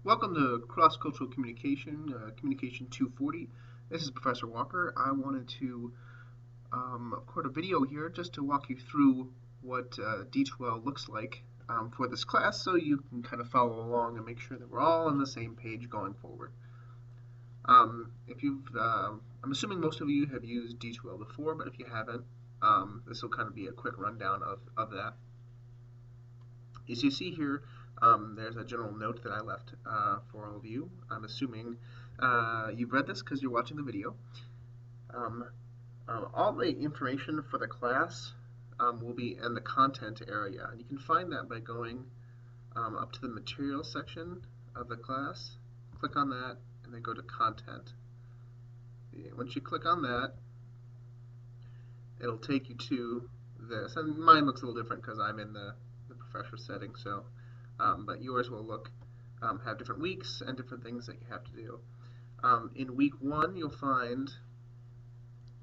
Welcome to Cross-Cultural Communication, Communication 240. This is Professor Walker. I wanted to record a video here just to walk you through what D2L looks like for this class so you can kind of follow along and make sure that we're all on the same page going forward. I'm assuming most of you have used D2L before, but if you haven't, this will kind of be a quick rundown of that. As you see here, there's a general note that I left for all of you. I'm assuming you've read this because you're watching the video. All the information for the class will be in the content area. And you can find that by going up to the materials section of the class. Click on that and then go to content. Once you click on that, it'll take you to this. And mine looks a little different because I'm in the professor setting, so but yours will have different weeks and different things that you have to do. In week 1, you'll find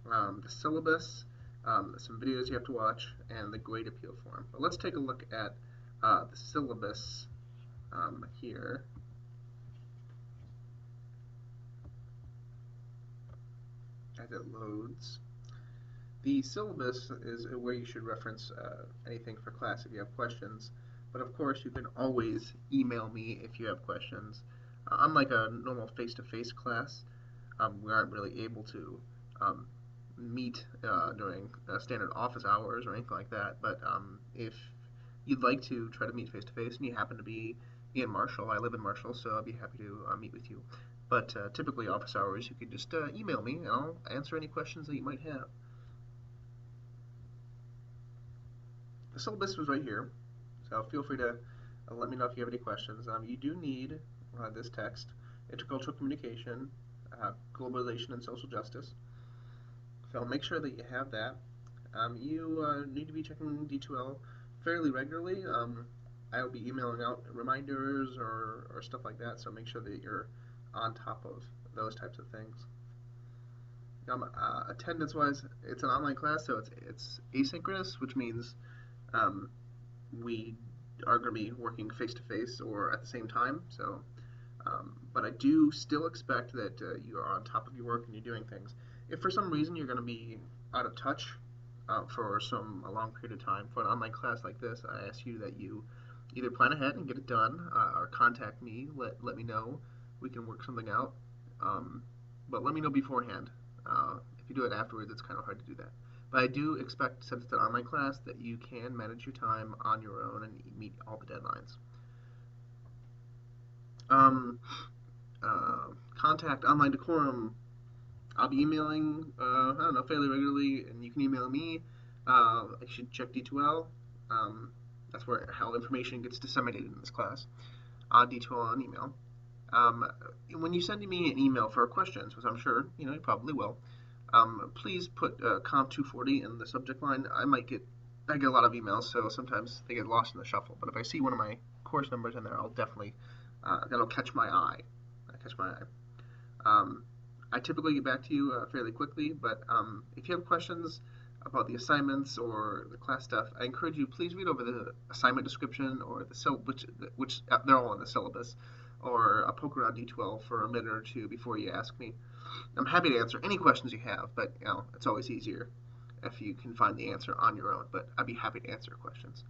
the syllabus, some videos you have to watch, and the grade appeal form. But let's take a look at the syllabus here. As it loads. The syllabus is where you should reference anything for class if you have questions. But of course, you can always email me if you have questions. Unlike a normal face-to-face class, we aren't really able to meet during standard office hours or anything like that. But if you'd like to try to meet face-to-face and you happen to be in Marshall, I live in Marshall, so I'd be happy to meet with you. But typically office hours, you can just email me and I'll answer any questions that you might have. The syllabus was right here, so feel free to let me know if you have any questions. You do need this text, Intercultural Communication, Globalization and Social Justice. So make sure that you have that. You need to be checking D2L fairly regularly. I will be emailing out reminders or stuff like that, so make sure that you're on top of those types of things. Attendance-wise, it's an online class, so it's asynchronous, which means we are going to be working face-to-face or at the same time. So, but I do still expect that you are on top of your work and you're doing things. If for some reason you're going to be out of touch for a long period of time for an online class like this, I ask you that you either plan ahead and get it done or contact me. Let me know. We can work something out. But let me know beforehand. If you do it afterwards, it's kind of hard to do that. But I do expect, since it's an online class, that you can manage your time on your own and meet all the deadlines. Contact online decorum. I'll be emailing, I don't know, fairly regularly, and you can email me. I should check D2L. That's where how information gets disseminated in this class. D2L on email. When you send me an email for questions, which I'm sure you probably will, please put Comp 240 in the subject line. I get a lot of emails, so sometimes they get lost in the shuffle. But if I see one of my course numbers in there, I'll definitely that'll catch my eye. I typically get back to you fairly quickly, but if you have questions about the assignments or the class stuff, I encourage you, please read over the assignment description or the which they're all in the syllabus, or poke around D2L for a minute or two before you ask me. I'm happy to answer any questions you have, but it's always easier if you can find the answer on your own, but I'd be happy to answer questions.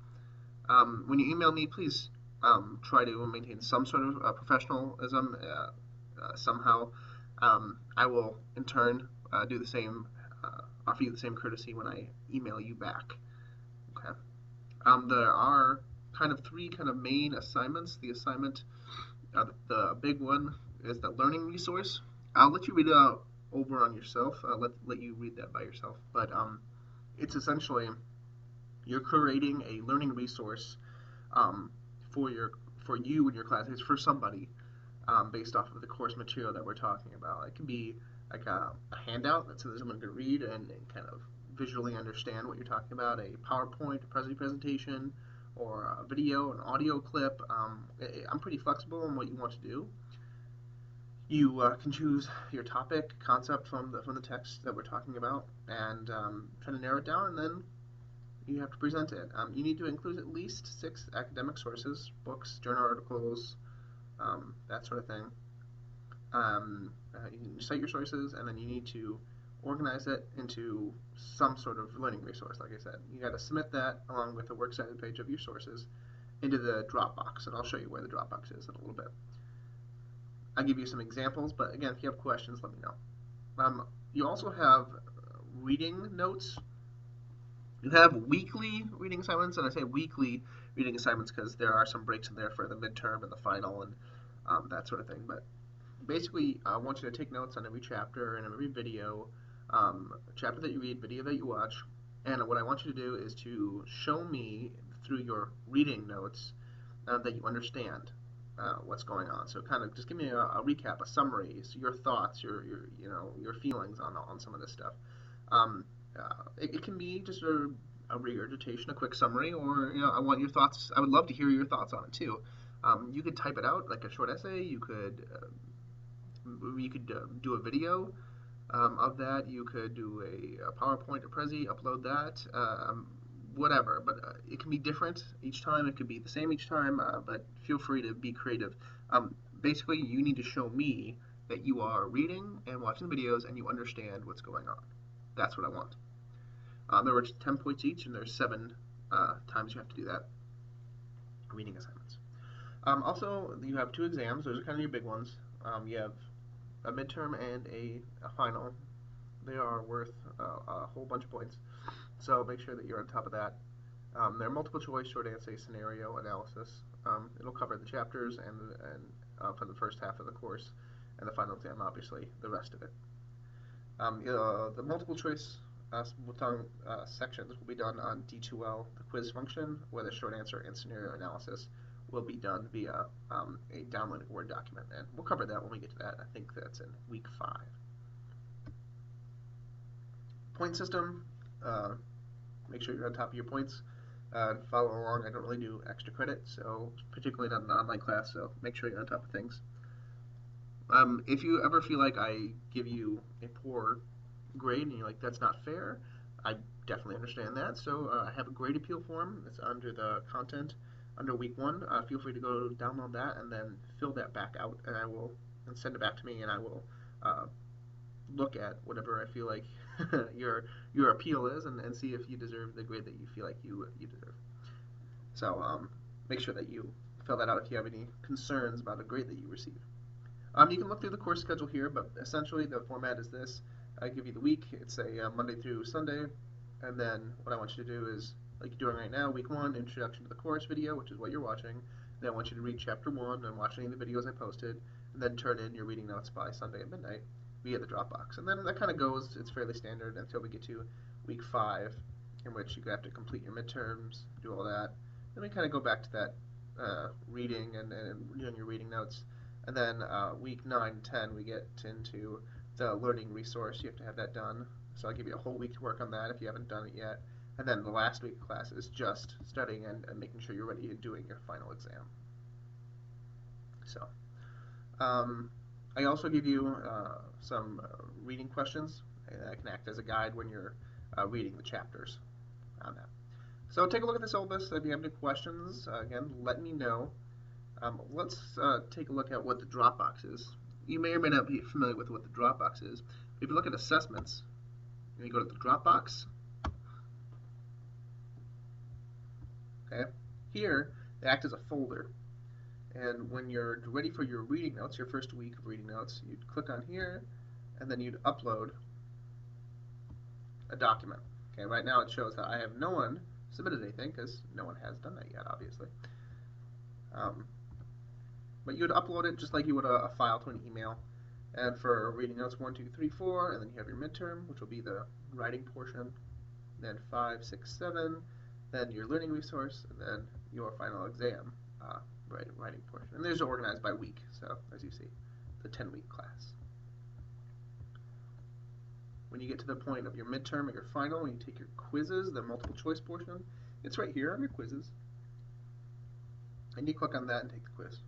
When you email me, please try to maintain some sort of professionalism somehow. I will, in turn, do the same, offer you the same courtesy when I email you back. Okay. There are kind of three main assignments. The assignment, the big one, is the learning resource. I'll let you read it out over on yourself. I'll let you read that by yourself. But it's essentially you're creating a learning resource for you and your class. It's for somebody based off of the course material that we're talking about. It can be like a handout that someone can read and kind of visually understand what you're talking about. A PowerPoint, a presentation, or a video, an audio clip. I'm pretty flexible on what you want to do. You can choose your topic, concept from the text that we're talking about, and try to narrow it down, and then you have to present it. You need to include at least 6 academic sources, books, journal articles, that sort of thing. You cite your sources, and then you need to organize it into some sort of learning resource. Like I said, you got to submit that along with the works cited page of your sources into the Dropbox, and I'll show you where the Dropbox is in a little bit. I'll give you some examples, but again, if you have questions, let me know. You also have reading notes. You have weekly reading assignments, and I say weekly reading assignments because there are some breaks in there for the midterm and the final and that sort of thing. But basically, I want you to take notes on every chapter and every video, chapter that you read, video that you watch, and what I want you to do is to show me through your reading notes that you understand what's going on. So kind of just give me a recap, a summary, so your thoughts, your feelings on some of this stuff. It can be just a regurgitation, a quick summary, or I want your thoughts. I would love to hear your thoughts on it too. You could type it out like a short essay. You could do a video of that. You could do a PowerPoint or Prezi, upload that, whatever. But it can be different each time. It could be the same each time, but feel free to be creative. Basically, you need to show me that you are reading and watching the videos and you understand what's going on. That's what I want. There were 10 points each, and there's 7 times you have to do that. Reading assignments. Also, you have 2 exams. Those are kind of your big ones. You have a midterm and a final. They are worth a whole bunch of points, so make sure that you're on top of that. They're multiple choice, short answer, scenario analysis. It'll cover the chapters and for the first half of the course, and the final exam, obviously, the rest of it. The multiple choice sections will be done on D2L, the quiz function, where the short answer and scenario analysis will be done via a downloaded Word document, and we'll cover that when we get to that. I think that's in week 5. Point system, make sure you're on top of your points. Follow along. I don't really do extra credit, so particularly not an online class, so make sure you're on top of things. If you ever feel like I give you a poor grade and you're like, that's not fair, I definitely understand that. So I have a grade appeal form. It's under the content under week 1. Feel free to go download that and then fill that back out, and send it back to me, and I will look at whatever I feel like your appeal is, and see if you deserve the grade that you feel like you deserve. So make sure that you fill that out if you have any concerns about a grade that you receive. You can look through the course schedule here, but essentially the format is this. I give you the week. It's a Monday through Sunday, and then what I want you to do is, like you're doing right now, week 1, introduction to the course video, which is what you're watching. Then I want you to read chapter 1 and watch any of the videos I posted, and then turn in your reading notes by Sunday at midnight via the Dropbox. And then that kind of goes, it's fairly standard until we get to week 5, in which you have to complete your midterms, do all that. Then we kind of go back to that reading and doing your reading notes. And then week 9, 10, we get into the learning resource. You have to have that done. So I'll give you a whole week to work on that if you haven't done it yet. And then the last week of class is just studying and making sure you're ready and doing your final exam. So I also give you some reading questions that can act as a guide when you're reading the chapters on that. So take a look at the syllabus. If you have any questions, again, let me know. Let's take a look at what the Dropbox is. You may or may not be familiar with what the Dropbox is. If you look at assessments, you go to the Dropbox. Okay, here they act as a folder. And when you're ready for your reading notes, your first week of reading notes, you'd click on here, and then you'd upload a document. Okay, right now it shows that I have no one submitted anything because no one has done that yet, obviously. But you would upload it just like you would a file to an email. And for reading notes 1, 2, 3, 4, and then you have your midterm, which will be the writing portion. Then 5, 6, 7, then your learning resource, and then your final exam writing portion. And these are organized by week, so as you see, the 10-week class. When you get to the point of your midterm or your final, when you take your quizzes, the multiple choice portion, it's right here on your quizzes. And you click on that and take the quiz.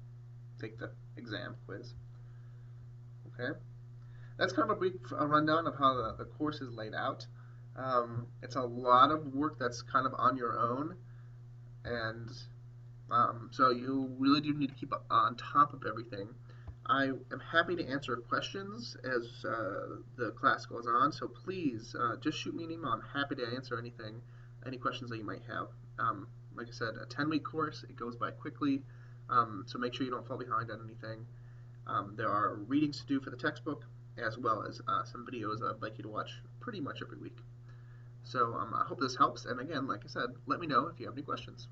Take the exam quiz. Okay, that's kind of a brief rundown of how the course is laid out. It's a lot of work that's kind of on your own, and So you really do need to keep on top of everything. I am happy to answer questions as the class goes on, so please just shoot me an email. I'm happy to answer any questions that you might have. Like I said, a 10-week course, it goes by quickly, so make sure you don't fall behind on anything. There are readings to do for the textbook, as well as some videos I'd like you to watch pretty much every week. So I hope this helps, and again, like I said, let me know if you have any questions.